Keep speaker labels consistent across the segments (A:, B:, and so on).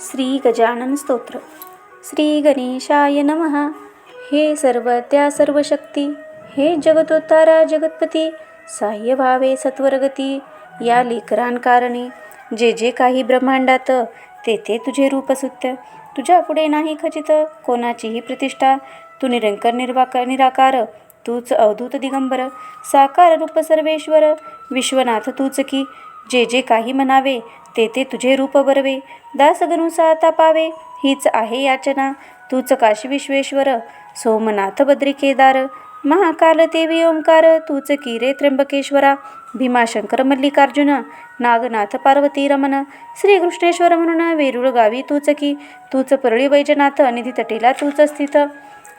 A: श्री गजानन स्तोत्र. श्री गणेशाय नमः. हे सर्वत्या सर्वशक्ती, हे जगतोत्तारा जगतपती, साह्य व्हावे सत्वरगती. या लेकरांकारणे जे जे काही ब्रह्मांडात, ते ते तुझे रूप सुत्य. तुझ्या पुढे नाही खचित कोणाचीही प्रतिष्ठा. तू निरंकर निराकार, तूच अवधूत दिगंबर, साकार रूप सर्वेश्वर, विश्वनाथ तूच की. जे जे काही म्हणावे ते ते तुझे रूप बरवे. दासगणुसा आता पावे, हीच आहे याचना. तूच काशी विश्वेश्वर, सोमनाथ बद्री केदार, महाकाल देवी ओंकार, तूच की रे त्र्यंबकेश्वरा. भीमाशंकर मल्लिकार्जुन, नागनाथ पार्वती रमण, श्रीकृष्णेश्वर म्हणून वेरूळ गावी तूच की. तूच परळी वैजनाथ, निधी तटेला तूच स्थित,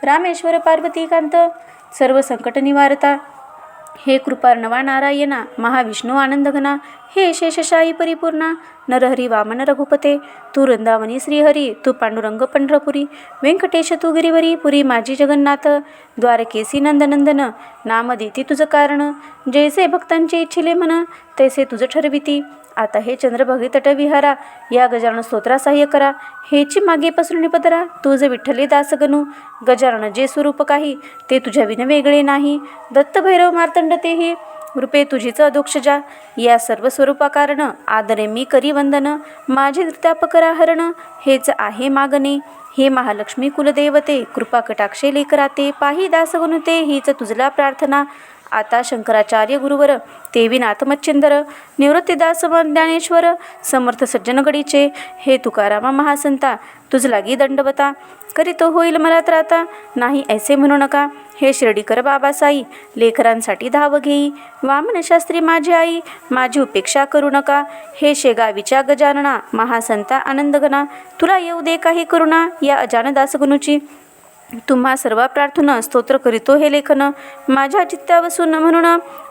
A: रामेश्वर पार्वतीकांत, सर्व संकट निवारता. हे कृपार्णवा नारायणा, महाविष्णू आनंदघना, हे शेषशाही परिपूर्णा, नरहरी वामन रघुपते. तू वृंदावनी श्रीहरी, तू पांडुरंग पंढरपुरी, व्यंकटेश तू गिरीवरी, पुरी माझी जगन्नाथ, द्वारकेसी नंदनंदन, नाम देती तुझं कारण. जैसे भक्तांचे इच्छिले मन, तैसे तुझं ठरविती. आता हे चंद्रभगी तट विहारा, या गजानन स्तोत्रा सहाय्य करा. हेची मागे पसरुणी पदरा, तुझ विठ्ठले दासगणू. गजानन जे स्वरूप काही, ते तुझ्या विन वेगळे नाही. दत्त भैरव मार्तंड तेही, रूपे तुझीच अधोक्षजा. या सर्व स्वरूपा कारण, आदरे मी करी वंदन. माझे नृत्याप करा हरण, हेच आहे मागणे. हे महालक्ष्मी कुलदेवते, कृपा कटाक्षे लेकराते, पाही दासगणुते, हीच तुझला प्रार्थना. आता शंकराचार्य गुरुवर, तेविनाथ मच्छिंदर, निवृत्तीदास ज्ञानेश्वर, समर्थ सज्जन गडीचे, हे तुकारामा महासंता, तुझ लागी दंडवता. करीतो होईल मला त्राता, नाही ऐसे म्हणू नका. हे शिर्डीकर बाबा साई, लेकरांसाठी धाव घेई. वामन शास्त्री माझी आई, माझी उपेक्षा करू नका. हे शेगावीच्या गजानना, महासंता आनंदगना, तुला येऊ दे काही करुणा. या अजान दासगणूची तुम्हा सर्व प्रार्थना, स्तोत्र करीतो हे लेखन. माझ्या चित्ता बसून म्हणून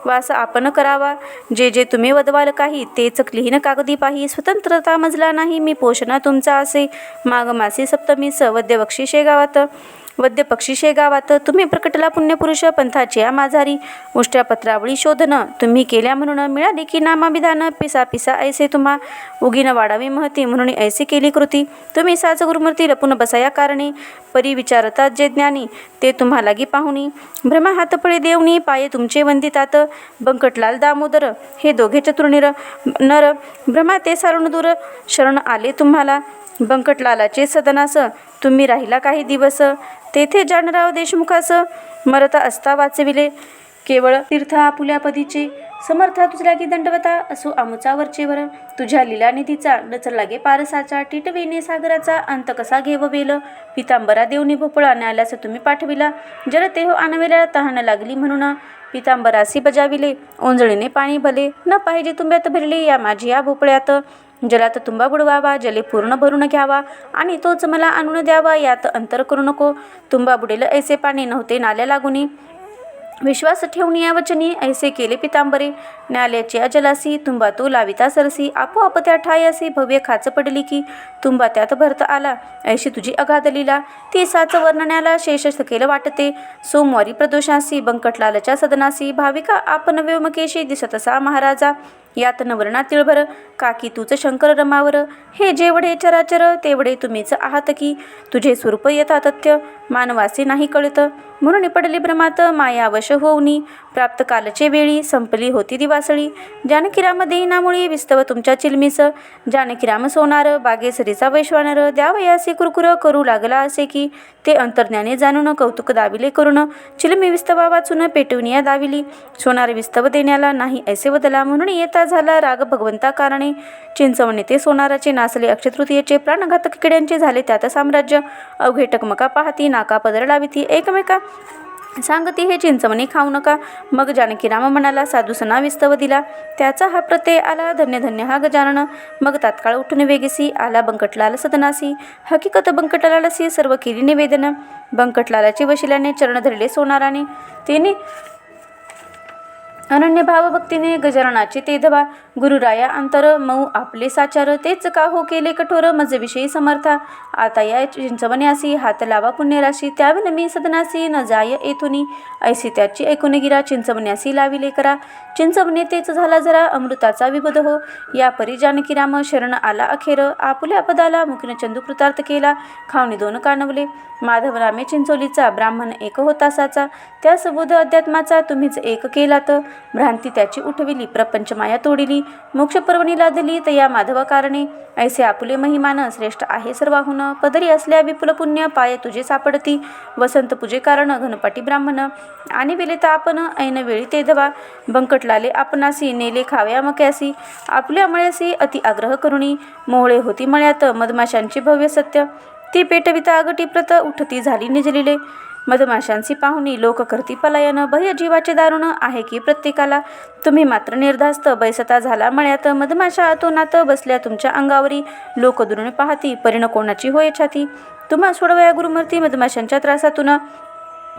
A: वास आपण करावा. जे जे तुम्ही वदवाल काही, तेच लिहीन कागदी पाही. स्वतंत्रता मजला नाही मी, पोषणा तुमचा असे. माघ मासी सप्तमीस, वद्य पक्षी शेगावात, तुम्ही प्रकटला पुण्यपुरुष, पंथाची या माझारी. उष्ट्या पत्रावळी शोधन, तुम्ही केल्या म्हणून, मिळाली की नामाभिधान. पिसा पिसा ऐसे तुम्हा, उगीन वाढावी महती, म्हणून ऐसे केली कृती. तुम्ही साच गुरुमूर्ती, लपून बसाया कारणे. परी विचारतात जे ज्ञानी, ते तुम्हा लागी पाहुणी. ब्रह्मा हातपळे देवणी, पाये तुमचे वंदितात. बंकटलाल दामोदर, हे दोघे चतुर्निर नर, ब्रह्मा ते सारून दूर, शरण आले तुम्हाला. बंकटलालाचे सदनास, तुम्ही राहिला काही दिवस, तेथे जानराव देशमुखास, मरता असता वाचविले. केवळ तीर्थ आपुल्या पदीचे, समर्था तुझ लागी दंडवता, असो आमुचा वरचेवर. तुझ्या लीला निधीचा, नचर लागे पारसाचा, टिटवेने सागराचा, अंत कसा घेव वेल. पितांबरा देवनी भोपळा, न्याल्यास तुम्ही पाठविला. जलते हो आणवेला, तहान लागली म्हणून, पितांबरासी बजाविले. ओंजळीने पाणी भले, न पाहिजे तुंब्यात भरले. या माझी या भोपळ्यात, जलात तुंबा बुडवावा, जले पूर्ण भरून घ्यावा, आणि तोच मला आणून द्यावा. यात अंतर करू नको, तुंबा बुडेल ऐसे पाणी, नव्हते नाल्या लागुनी. विश्वास ठेवणी या वचनी, ऐसे केले पितांबरे. न्याल्याची जलासी, तुंबा तो लाविता सरसी. आपोआप त्या ठायासी, भव्य खाच पडली की, तुंबा त्यात भरत आला. ऐशी तुझी अगाध लीला, ती साच वर्णण्याला शेष सकेल वाटते. सोमवारी प्रदोषासी, बंकटलालच्या सदनासी, भाविका आपण व्योमकेशी, दिसतसा महाराजा. यात नवरणा तिळभर, काकी तूच शंकर रमावर. हे जेवढे चराचर, तेवढे तुम्हीच आहात की. तुझे स्वरूप यथातथ्य, मानवासी नाही कळत. म्हणून पडली भ्रमात, मायावश होऊनी. प्राप्त कालचे वेळी, संपली होती दिवासळी. जानकीराम देईनामुळे, विस्तव तुमच्या चिलमीस. जानकीराम सोनार, बागेसरीचा वैश्वानर, द्यावयासी कुरकुर, करू लागला असे की. ते अंतर्ज्ञाने जाणून, कौतुक दाविले करून. चिलमी विस्तवा वाचून, पेटविनिया दाविली. सोनार विस्तव देण्याला, नाही ऐसे बदला. म्हणून येता झाला राग भगवंता कारणे. चिंचवणे ते सोनाराचे, नासले अक्षयतृतीयेचे. प्राणघातक किड्यांचे झाले त्यात साम्राज्य. अवघे टकमका पाहती, नाका पदर लाविती एकमेका. सांगती हे चिंचवणे खाऊ नका. मग जानकीराम म्हणाला, साधूसना विस्तव दिला. त्याचा हा प्रत्यय आला, धन्य धन्य हा गजानन. मग तात्काळ उठून वेगेसी, आला बंकटलाल सदनासी. हकीकत बंकटलालसी, सर्व केली निवेदन. बंकटलालाचे वशिल्याने चरण धरले सोनाराने. तिने अनन्य भावभक्तीने गजाननाचे ते धवा. गुरुराया अंतर मऊ आपले साचार, तेच का हो केले कठोर मज विषयी समर्था. आता या चिंचवण्यासी हात लावा पुण्यराशी, त्याविन मी सदनासी न जाय येथुनी. ऐसी त्याची ऐकून गिरा, चिंचवण्यासी लाविले करा. चिंचवणे तेच झाला जरा, अमृताचा विबोध हो. या परी जानकी राम शरण आला अखेर, आपुल्या पदाला मुखीन चंदू कृतार्थ केला. खावणी दोन कानवले माधव नामे चिंचोलीचा, ब्राह्मण एक होता साचा. त्या सबोध अध्यात्माचा तुम्हीच एक केलात. भ्रांती त्याची उठविली, प्रपंच माया तोडिली. मोक्ष पर्वणी लादली तया माधवा कारणे. ऐसे आपुले महिमान श्रेष्ठ आहे सर्वाहून. पदरी असल्या विपुल पुण्य, पाय तुझे सापडती. वसंत पूजे कारण घनपाटी ब्राह्मण, आणि वेलेता आपण ऐन वेळी ते धवा. बंकटलाले आपणासी नेले खाव्या मक्यासी, आपल्या मळ्यासी अति आग्रह करुणी. मोहळे होती मळ्यात मधमाशांची भव्य सत्य, ती पेटविता अगटी प्रत उठती झाली निजलिले. मधमाशांची पाहुणी लोक करती पलायन, भय जीवाचे दारुण आहे की प्रत्येकाला. तुम्ही मात्र निर्धास्त बैसता झाला मळ्यात, मधमाशा अतोनात बसल्या तुमच्या अंगावरी. लोक दुरून पाहती परिण कोणाची होय छाती, तुम्हा सोडवया गुरुमूर्ती मधमाशांच्या त्रासातून.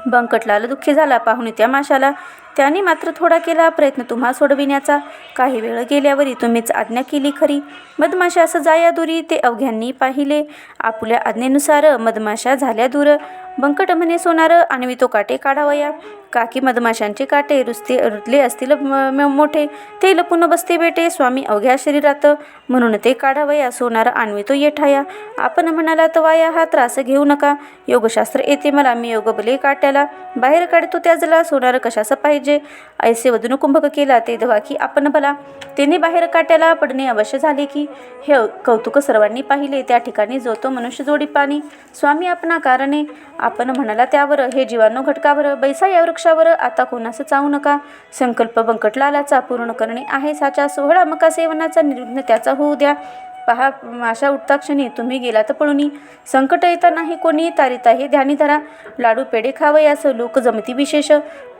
A: बंकटलाल दुःखी झाला पाहुणे त्या माशाला, त्यांनी मात्र थोडा केला प्रयत्न तुम्हा सोडविण्याचा. काही वेळ गेल्यावरी तुम्हीच आज्ञा केली खरी, मधमाशा असं जाया दुरी. ते अवघ्यांनी पाहिले आपुल्या आज्ञेनुसार, मधमाशा झाल्या दूर. बंकट म्हणे सोनार आणवी तो काटे काढावया, काकी मधमाशांचे काटे रुतले असतील मोठे. ते लपून बसते बेटे स्वामी अवघ्या शरीरात, म्हणून ते काढावया सोनार आणवी तो येठाया. आपण म्हणाला तवाया हा त्रास घेऊ नका, योगशास्त्र येते मला मी योग बले काट्याला. बाहेर काढतो त्याजला सोनार कशास पाहिजे, ऐसे वदून कुंभक केला ते धवा की आपण भला. तेने बाहेर काट्याला पडणे अवश्य झाले की, हे कौतुक सर्वांनी पाहिले. त्या ठिकाणी जो तो मनुष्य जोडी पाणी, स्वामी आपणा कारणे. आपण म्हणाला त्यावर हे जीवाणू घटकावर, बैसा या वृक्षावर आता कोणास चावू नका. संकल्प बंकटलालाचा पूर्ण करणे आहे साचा, सोहळा मका सेवनाचा निर्विघ्न त्याचा होऊ द्या. पहा माशा उठता क्षणी तुम्ही गेलात पळुनी, संकट येता नाही कोणी तारिता हे ध्यानी धरा. लाडू पेढे खावयास लोक जमती विशेष,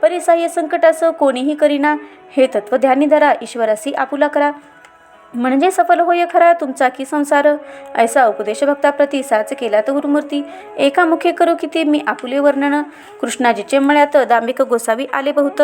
A: परिसाह्य संकटास कोणीही करीना. हे तत्व ध्यानी धरा, ईश्वरासी आपुला करा, म्हणजे सफल होय खरा तुमचा की संसार. ऐसा उपदेश भक्ताप्रती साच केला तर गुरुमूर्ती, एका मुखे करू किती मी आपुले वर्णन. कृष्णाजीचे मळ्यात दांभिक गोसावी आले बहुत,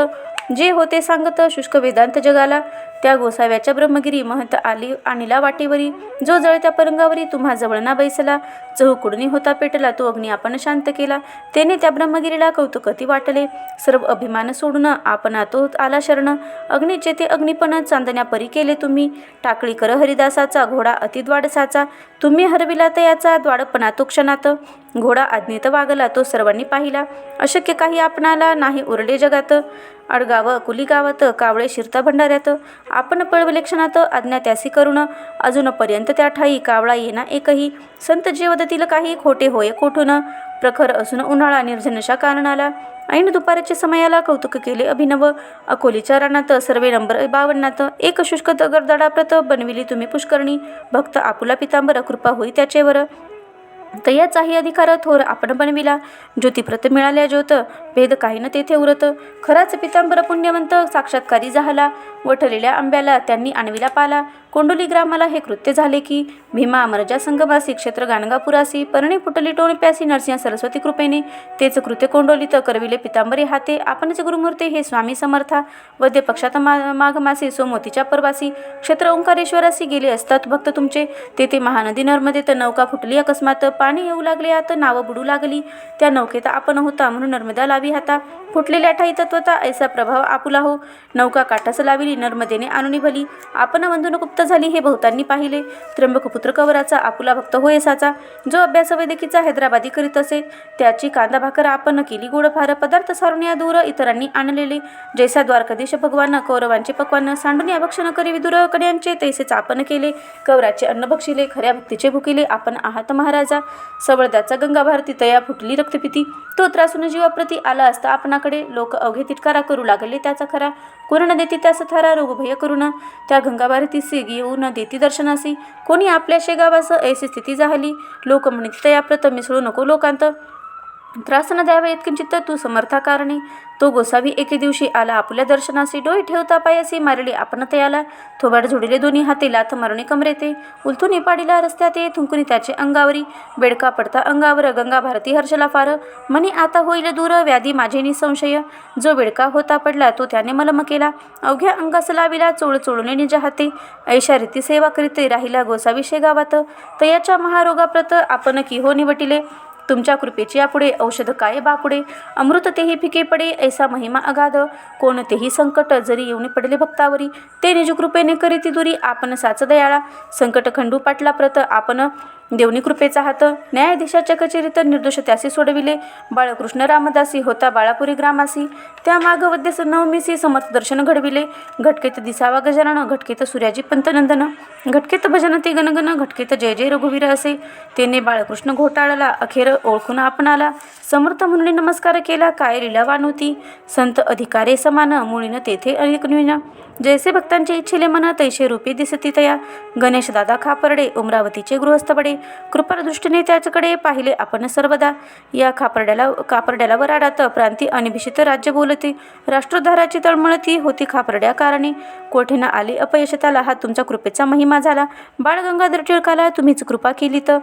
A: जे होते सांगत शुष्क वेदांत जगाला. त्या गोसाव्याच्या ब्रह्मगिरी महंत आली आणिला वाटेवरी, जो जळत्या परंगावरी तुम्हा जवळना बैसला. चहूकुडणी होता पेटला तो अग्नी आपण शांत केला, तेने त्या ब्रह्मगिरीला कौतुकती वाटले. सर्व अभिमान सोडून आपण तो आला शरण, अग्नीचे ते अग्निपण चांदण्या परी केले तुम्ही. टाकळी कर हरिदासाचा घोडा अति द्वाडसाचा, तुम्ही हरविला तयाचा द्वाडपणा तो क्षणात. घोडा आज्ञेत वागला तो सर्वांनी पाहिला, अशक्य काही आपणाला नाही उरले जगात. अडगाव कुली गावात कावळे शिरता भंडाऱ्यात, आपण पळवले क्षणात आज्ञा त्यासी करुण. अजूनपर्यंत त्या ठाई कावळा येना एकही, संत जे वदतील काही खोटे होय कोठून. प्रखर असून उन्हाळा निर्जनशा कारणाला, ऐन दुपारच्या समयाला कौतुक केले अभिनव. अकोलीच्या रानात सर्वे नंबर 52, एक शुष्क दगडदडाप्रत बनविली तुम्ही पुष्करणी. भक्त आपुला पितांबर कृपा होई त्याचेवर, तयाचाही अधिकार थोर आपण बनविला. ज्योतिप्रत मिळाल्या ज्योत, भेद काही न तेथे उरत. खराच पितांबर पुण्यवंत साक्षात्कारी झाला, वठलेल्या आंब्याला त्यांनी आणविला पाला. कोंडोली ग्रामाला हे कृत्य झाले की, भीमा अमरजा संगमासी क्षेत्र गाणगापुरासी. परणी फुटली टोणप्यासी नरसिंह सरस्वती कृपेने, तेच कृत्य कोंडोलीत करविले पितांबरी हाते. आपणच गुरुमूर्ती हे स्वामी समर्था, वद्य पक्षात माघमासी सोमोतीच्या परवासी. क्षेत्र ओंकारेश्वरासी गेले असतात भक्त तुमचे, तेथे महानदी नर्मदेत नौका फुटली अकस्मात. पाणी येऊ लागले आत नाव बुडू लागली, त्या नौकेत आपण होता म्हणून नर्मदा लावी हाता. फुटलेल्या ठाई तत्वता ऐसा प्रभाव आपुला हो, नौका काठास लाविली नर्मदेने आणून भली. आपण वंदून गुप्त झाली हे बहुतांनी पाहिले, त्र्यंबकपुत्र कवराचा आपुला भक्त होय साचा. जो अभ्यास वैद्यकीचा हैदराबादी करीत असे, त्याची कांदा भाकर आपण केली गोड फार. पदार्थ सारून या दूर इतरांनी आणलेले, जैसा द्वारकाधीश भगवान कौरवांचे पक्वान. सांडून या भक्षण करी विदुर कड्यांचे, तैसेच आपण केले. कवराचे अन्न भक्षिले, खऱ्या भक्तीचे भुकिले आपण आहात महाराजा. सवळद्याचा गंगा भारती तया फुटली रक्तपिती, तो त्रासून जीवाप्रती आला असता आपणाकडे. लोक अवघे तिटकारा करू लागले त्याचा खरा, कोण न देती त्यास थारा रोग भय करून. त्या गंगा भारतीसी घेऊन देती दर्शनासी, कोणी आपल्या शेगावास ऐसी स्थिती झाली. लोक म्हणती तया प्रत मिसळू नको लोकांत, त्रास न द्यावे इतकिंचित तू समर्था कारणे. तो गोसावी एके दिवशी आला आपुल्या दर्शनासी. डोळे ठेवता पायासी मारली आपण तयाला. थोबाड जोडिले दोन्ही हाते लाथ मारुनी कमरेते. उलथून पाडीला रस्त्यात थुंकुनी त्याचे अंगावरी. बेडका पडता अंगावर गंगा भारती हर्षला फार. म्हणे आता होईल दूर व्याधी माझे निसंशय. जो बेडका होता पडला तो त्याने मलम केला. अवघ्या अंगास लाविला चोळ चोळूने निज हाते. ऐशा रीती सेवा करीत राहिला गोसावी शेगावात. तयाच्या महारोगाप्रत आपण की हो निवटिले. तुमच्या कृपेची यापुढे औषध काय बापुडे. अमृत तेही फिके पडे ऐसा महिमा अगाध. कोणतेही संकट जरी येऊन पडले भक्तावरी. ते निज कृपेने करीती दुरी आपण साच दयाळा. संकट खंडू पाटला प्रत आपण देवनी कृपेचा हात. न्यायाधीशाच्या कचेरीत निर्दोष त्यासी सोडविले. बाळकृष्ण रामदासी होता बाळापुरी ग्रामासी. त्या माघवद्यस नवमीसी समर्थ दर्शन घडविले. घटकेत दिसावा गजानन घटकेत सूर्याजी पंतनंदन. घटकेत भजनते गणगण घटकेत जय जय रघुवीर असे. तेने बाळकृष्ण घोटाळला अखेर ओळखून आपणाला. समर्थ म्हणून नमस्कार केला काय लीलावान होती. संत अधिकारे समान मुळीन तेथे अनेक न्यून. जैसे भक्तांचे इच्छिले मन तैसे रूपे दिसती तया. गणेश दादा खापर्डे उमरावतीचे गृहस्थ बडे. कृपाळ दृष्टीने त्याच्याकडे पाहिले आपण सर्वदा. या कापरड्याला वराडात प्रांती अनिभिषित राज्य बोलते. राष्ट्रोद्धाराची तळमळती होती खापर्ड्या कारणे. कोठेना आले अपयश त्याला हा तुमचा कृपेचा महिमा झाला. बाळ गंगाधर टिळकाला तुम्हीच कृपा केली तर.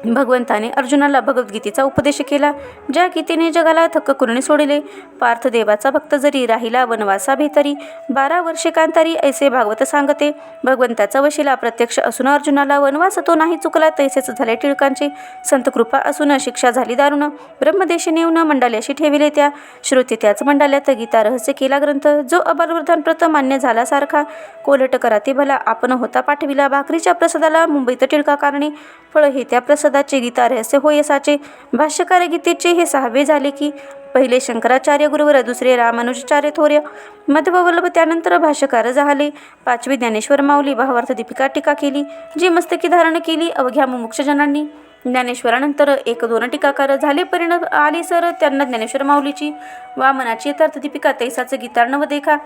A: भगवंताने अर्जुनाला भगवद्गीतेचा उपदेश केला. ज्या गीतेने जगाला थक्क करून सोडले. पार्थ देवाचा भक्त जरी राहिला वनवासा भेतरी. 12 वर्षे कांतारी ऐसे भागवत सांगते. भगवंताचा वशिला प्रत्यक्ष असून अर्जुनाला वनवास तो नाही चुकला. तैसेच झाले टिळकांचे. संत कृपा असून शिक्षा झाली दारुण. ब्रह्मदेशी नेऊन मंडाल्याशी ठेविले त्या. श्रोते त्याच मंडाल्यात गीता रहस्य केला ग्रंथ. जो अबालवृद्धांप्रत मान्य झाला सारखा. कोलट करा ते भला आपण होता पाठविला. भाकरीच्या प्रसादाला मुंबईत टिळका कारणे. फळ हे त्या प्रसादाचे गीता रहस्य होय साचे. भाष्यकार गीतेचे हे 6वे झाले की. पहिले शंकराचार्य गुरुवर दुसरे रामानुजाचार्य थोर्य. मध्ववल्लभ त्यानंतर भाष्यकार झाले. 5वी ज्ञानेश्वर माऊली भावार्थ दीपिका टीका केली. जी मस्तकी धारण केली अवघ्या मुमुक्षजनांनी. ज्ञानेश्वरानंतर 1-2 टीकाकार झाले. परिणाम आले सर त्यांना ज्ञानेश्वर माऊलीची. वामनाची यथार्थ दीपिका तैसाचं गीतार्णव देखा.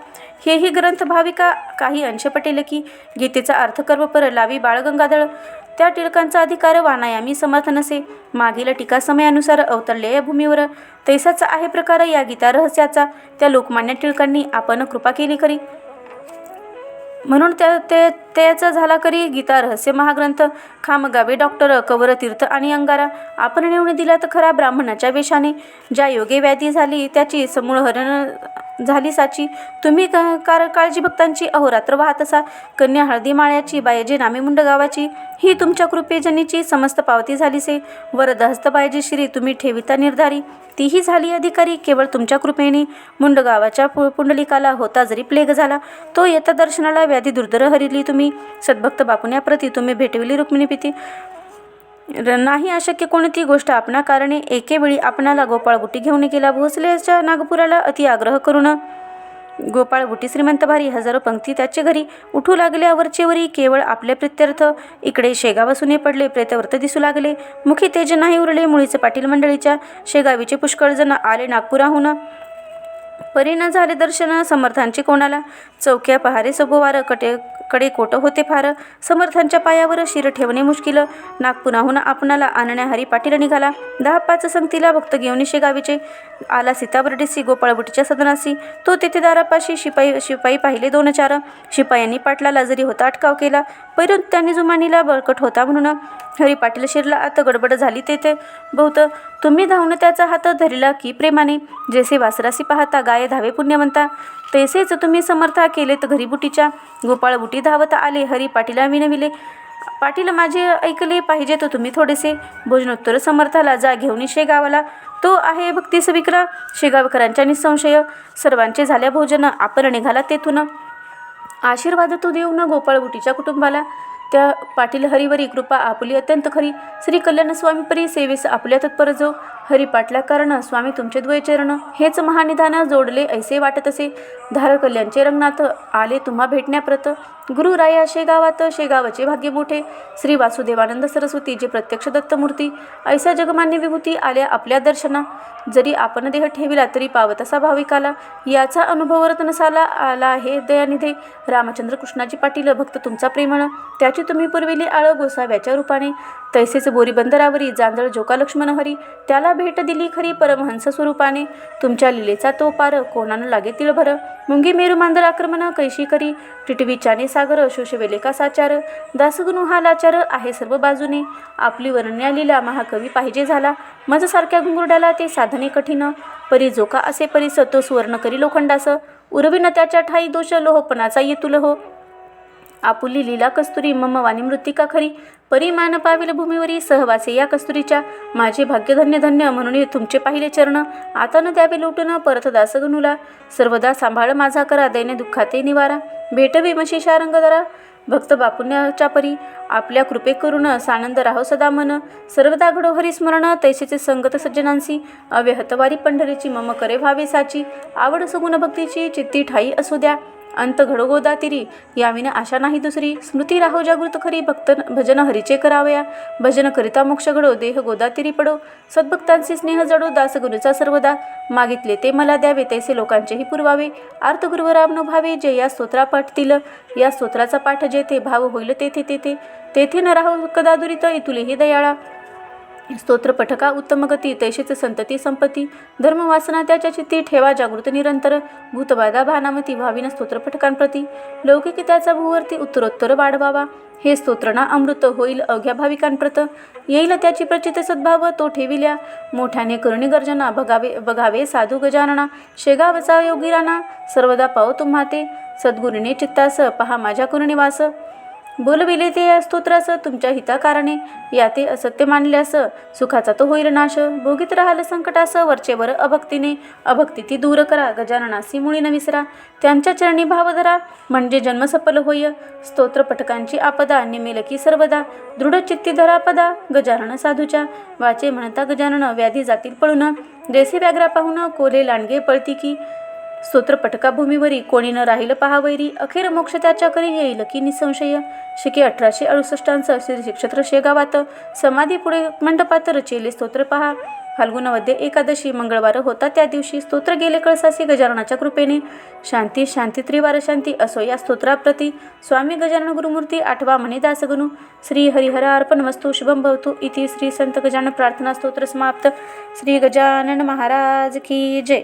A: हेही ग्रंथ भाविका काही अंश पटेल की. गीतेचा अर्थ कर्मपर लावी बाळ गंगाधर. त्या टिळकांचा अधिकार वानायामी समर्थ नसे. मागील टीका समयानुसार अवतरल्या या भूमीवर. तैसाचा आहे प्रकार या गीता रहस्याचा. त्या लोकमान्य टिळकांनी आपण कृपा केली खरी. म्हणून त्याचा झाला करी गीता रहस्य महाग्रंथ. खामगावे डॉक्टर कवर तीर्थ आणि अंगारा. आपण नेऊन दिला तर खरा ब्राह्मणाच्या वेशाने. ज्या योगे व्याधी झाली त्याची समूळ हरण झाली साची. तुम्ही काळजी भक्तांची अहोरात्र वाहत असा. कन्या हळदी माळ्याची बायजे नामे मुंड गावाची. ही तुमच्या कृपेजनीची समस्त पावती झालीसे. वरदहस्त बायजी श्री तुम्ही ठेविता निर्धारी. तीही झाली अधिकारी केवळ तुमच्या कृपेने. मुंड गावाच्या पुंडलिकाला होता जरी प्लेग झाला. तो येता दर्शनाला व्याधी दुर्धर हरिली तुम्ही. सद्भक्त बापुण्याप्रती तुम्ही भेटविली रुक्मिणी प्रीती. नाही अशक्य कोणती गोष्ट आपणा कारणे. एके वेळी आपणाला गोपाळबुटी घेऊन गेला भोसल्याच्या नागपुराला अति आग्रह करून. गोपाळबुटी श्रीमंत भारी हजारो पंक्ती त्याचे घरी. उठू लागल्या वरचेवरी केवळ आपले प्रित्यर्थ. इकडे शेगाव सुने पडले प्रेतव्रत दिसू लागले. मुखी तेज नाही उरले मुळीच पाटील मंडळीच्या. शेगावीचे पुष्कळ जण आले नागपुराहून. परी न झाले दर्शन समर्थांचे कोणाला. चौक्या पहारे सगोवार कडे कोट होते फार. समर्थांच्या पायावर शिर ठेवणे मुश्किल. नागपुराहून आपणाला आणण्या हरी पाटील निघाला. 10-5 संगतीला भक्त घेऊन शेगावीचे. आला सीताबर्डीसी गोपाळबुटीच्या सदनासी. तो तेथे दारापाशी शिपाई पाहिले 2-4. शिपायांनी पाटलाला जरी होता अटकाव केला. पैरून त्यांनी जुमानीला बळकट होता म्हणून. हरी पाटील शिरला आत गडबड झाली तेथे बहुत. तुम्ही धावून त्याचा हात धरिला की प्रेमाने. जैसे वासरासी पाहता गाय धावे पुण्यवंता. तैसेच तुम्ही समर्था केलेत घरी बुटीच्या. गोपाळबुटी धावत आले हरी पाटीला विनविले. पाटील माझे ऐकले पाहिजे तर तुम्ही थोडेसे. भोजनोत्तर समर्थाला जा घेऊन शेगावाला. तो आहे भक्तीस विक्रा. शेगावकरांच्या निसंशय. सर्वांचे झाल्या भोजन आपण निघाला तेथून. आशीर्वाद तो देऊन गोपाळबुटीच्या कुटुंबाला. त्या पाटील हरिवरी कृपा आपुली अत्यंत खरी. श्री कल्याण स्वामी परी सेवेस आपुल्या तत्पर जो. हरी पाटला कारण स्वामी तुमचे द्वय चरण. हेच महानिधान जोडले ऐसे वाटत असे. धार कल्याणचे रंगनाथ आले तुम्हा भेटण्याप्रत. गुरुराया शेगावात शेगावचे भाग्य मोठे. श्री वासुदेवानंद सरस्वती जे प्रत्यक्ष दत्तमूर्ती. ऐसा जगमान्य विभूती आल्या आपल्या दर्शना. जरी आपण देह ठेविला तरी पावतसा भाविकाला. याचा अनुभव रत्नसाला आला हे दयानिधे. रामचंद्र कृष्णाजी पाटील भक्त तुमचा प्रेमळ. त्याची त्याची तुम्ही पुरविली आळ गोसाव्याच्या रूपाने. तैसेच बोरी बंदरावरी जांजळ जोका लक्ष्मण हरी, त्याला भेट दिली खरी परमहंस स्वरूपाने. तुमच्या लिलेचा तो पार कोणानं लागे तिळभर, मुंगी मेरू मांजर आक्रमण कैशी करी. टिटवीच्याने सागर शोषवेले का साचार, दासगणू हा लाचार आहे सर्व बाजूने. आपली वर्ण्या लीला महाकवी पाहिजे झाला, मज सारख्या घुंगुरड्याला ते साधने कठीण. परी जोका असे परीस तो सुवर्ण करी लोखंडास, उरविन त्याच्या ठाई दोष लोहपणाचा येतुल हो. आपुली लीला कस्तुरी मम वाणी मृत्तिका खरी, परिमान पाविल भूमीवरी सहवासे या कस्तुरीच्या. माझे भाग्य धन्य धन्य म्हणून तुमचे पाहिले चरण, आता न द्यावे लोटून परत दासगणूला. सर्वदा सांभाळ माझा करा दैन्य दुःखाते निवारा, भेटवी मशी शारंग दरा भक्त बापुण्याच्या परी. आपल्या कृपे करून सानंद राहो सदा मन, सर्वदा घडो हरिस्मरण तैसेचे संगत सज्जनांसी. अव्यहतवारी पंढरीची मम करे भावे साची, आवड सगुण भक्तीची चित्ती ठाई असू द्या. अंत घडो गोदातिरी याविन आशा नाही दुसरी, स्मृती राहो जागृत खरी भक्त भजन हरीचे करावया. भजन करिता मोक्ष घडो देह गोदातिरी पडो, सद्भक्तांचे स्नेह जडो दासगुरूचा सर्वदा. मागितले ते मला द्यावे तैसे लोकांचेही पुरवावे, आर्त गुरुवर राम भावे जे या स्तोत्रा पाठतील. या स्तोत्राचा पाठ जेथे भाव होईल तेथे तेथे, तेथे न राहो कदा दुरित इतुलेही दयाळा. स्तोत्र पठका उत्तम गती तैशीच संतती संपत्ती, धर्मवासना त्याच्या चित्ती ठेवा जागृत निरंतर. भूतबाधा भानामती व्हाविन स्तोत्र पठकांप्रती, लौकिकी त्याचा भूवरती उत्तरोत्तर वाढवावा. हे स्तोत्र ना अमृत होईल अवघ्या भाविकांप्रत, येईल त्याची प्रचित सद्भाव तो ठेविल्या. मोठ्याने करुणी गर्जना बघावे साधू गजानना, शेगावचा योगीराना सर्वदा पाओ तुम्हा ते. सद्गुरूने चित्तास पहा माझ्या करुणिवास, बोलविले ते या स्तोत्रास तुमच्या हिताकारणे. या ते असत्य मानल्यास सुखाचा तो होईल नाश, भोगीत राहाल संकटास वरचेवर अभक्तीने. अभक्ती ती दूर करा गजाननासी मुळी न विसरा, त्यांच्या चरणी भाव धरा म्हणजे जन्म सफल होय. स्तोत्र पठकांची आपदा निमेल की सर्वदा, दृढ चित्ती धरा पदा गजानन साधूच्या. वाचे म्हणता गजानन व्याधी जातील पळून, जैसे व्याघ्रा पाहून कोले लांडगे पळती की. स्तोत्र पटका भूमीवरी कोणी न राहील पहा वैरी, अखेर मोक्ष त्याच्या करी येईल की निसंशय. शिके 1868 श्री क्षेत्र शेगावात, समाधी पुढे मंडपात रचेले स्तोत्र पहा. फाल्गुन वद्य एकादशी मंगळवार होता त्या दिवशी, स्तोत्र गेले कळसासी गजाननाच्या कृपेने. शांती शांती त्रिवार शांती असो या स्तोत्राप्रती. स्वामी गजानन गुरुमूर्ती आठवा म्हणे दासगणू. श्री हरिहर अर्पण वस्तू शुभम भवतु इति श्री संत गजानन प्रार्थना स्तोत्र समाप्त. श्री गजानन महाराज की जय.